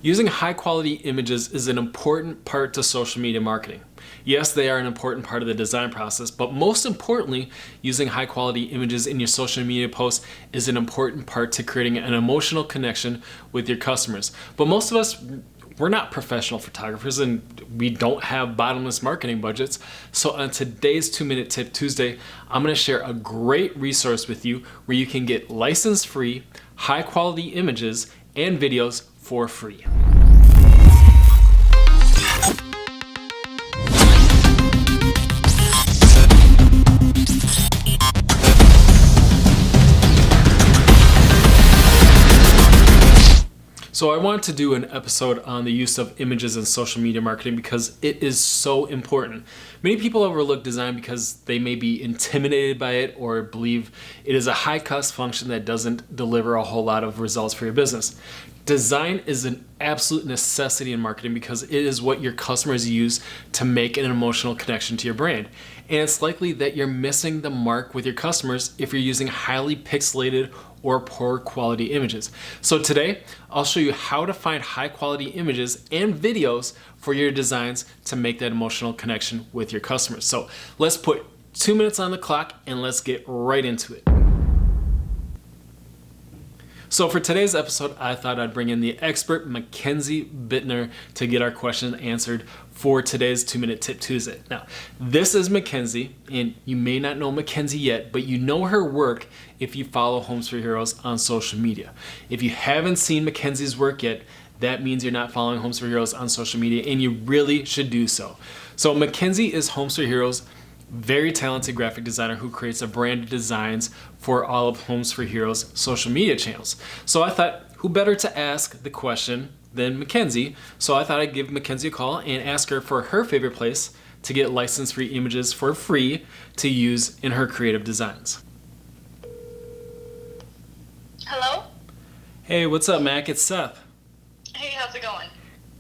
Using high quality images is an important part to social media marketing. Yes, they are an important part of the design process, but most importantly, using high quality images in your social media posts is an important part to creating an emotional connection with your customers. But most of us, we're not professional photographers and we don't have bottomless marketing budgets. So on today's 2-Minute Tip Tuesday, I'm going to share a great resource with you where you can get license-free, high quality images and videos for free. So I wanted to do an episode on the use of images in social media marketing because it is so important. Many people overlook design because they may be intimidated by it or believe it is a high-cost function that doesn't deliver a whole lot of results for your business. Design is an absolute necessity in marketing because it is what your customers use to make an emotional connection to your brand. And it's likely that you're missing the mark with your customers if you're using highly pixelated or poor quality images. So today, I'll show you how to find high quality images and videos for your designs to make that emotional connection with your customers. So let's put 2 minutes on the clock and let's get right into it. So for today's episode, I thought I'd bring in the expert McKenzie Bittner to get our questions answered for today's 2-Minute Tip Tuesday. Now, this is McKenzie, and you may not know McKenzie yet, but you know her work if you follow Homes for Heroes on social media. If you haven't seen McKenzie's work yet, that means you're not following Homes for Heroes on social media, and you really should do so. So McKenzie is Homes for Heroes' very talented graphic designer who creates a brand of designs for all of Homes for Heroes social media channels. So I thought, who better to ask the question than McKenzie? So I thought I'd give McKenzie a call and ask her for her favorite place to get license-free images for free to use in her creative designs. Hello? Hey, what's up, Mac? It's Seth. Hey, how's it going?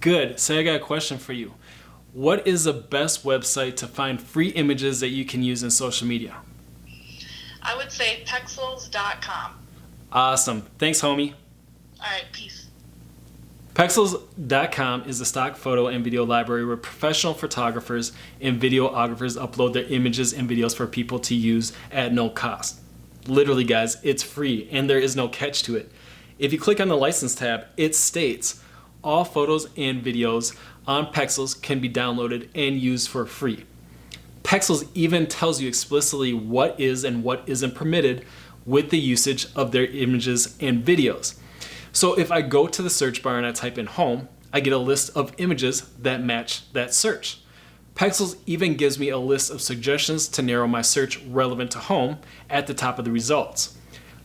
Good. So I got a question for you. What is the best website to find free images that you can use in social media? I would say pexels.com. Awesome. Thanks, homie. All right, peace. Pexels.com is a stock photo and video library where professional photographers and videographers upload their images and videos for people to use at no cost. Literally, guys, it's free and there is no catch to it. If you click on the license tab, it states all photos and videos on Pexels can be downloaded and used for free. Pexels even tells you explicitly what is and what isn't permitted with the usage of their images and videos. So if I go to the search bar and I type in home, I get a list of images that match that search. Pexels even gives me a list of suggestions to narrow my search relevant to home at the top of the results.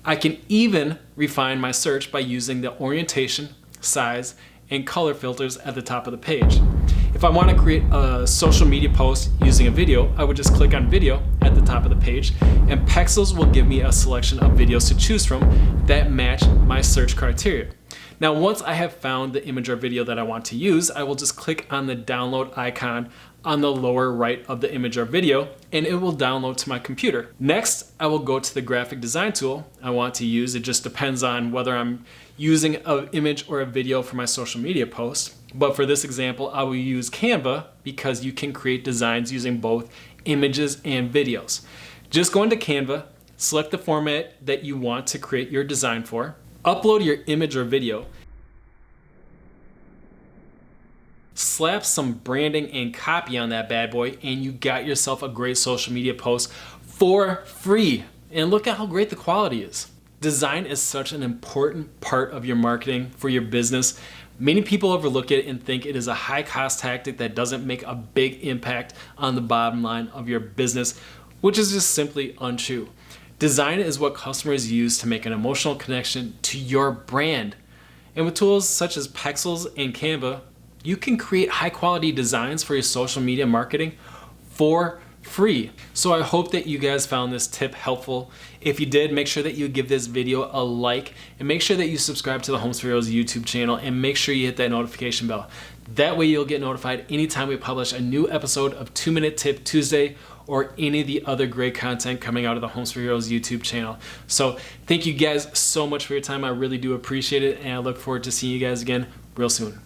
I can even refine my search by using the orientation, size, and color filters at the top of the page. If I want to create a social media post using a video, I would just click on video at the top of the page, and Pexels will give me a selection of videos to choose from that match my search criteria. Now, once I have found the image or video that I want to use, I will just click on the download icon on the lower right of the image or video, and it will download to my computer. Next, I will go to the graphic design tool I want to use. It just depends on whether I'm using an image or a video for my social media post. But for this example, I will use Canva because you can create designs using both images and videos. Just go into Canva, select the format that you want to create your design for, upload your image or video, slap some branding and copy on that bad boy, and you got yourself a great social media post for free. And look at how great the quality is. Design is such an important part of your marketing for your business. Many people overlook it and think it is a high-cost tactic that doesn't make a big impact on the bottom line of your business, which is just simply untrue. Design is what customers use to make an emotional connection to your brand. And with tools such as Pexels and Canva, you can create high-quality designs for your social media marketing for free. So I hope that you guys found this tip helpful. If you did, make sure that you give this video a like and make sure that you subscribe to the Homes for Heroes YouTube channel and make sure you hit that notification bell. That way you'll get notified anytime we publish a new episode of 2-Minute Tip Tuesday or any of the other great content coming out of the Homes for Heroes YouTube channel. So thank you guys so much for your time. I really do appreciate it, and I look forward to seeing you guys again real soon.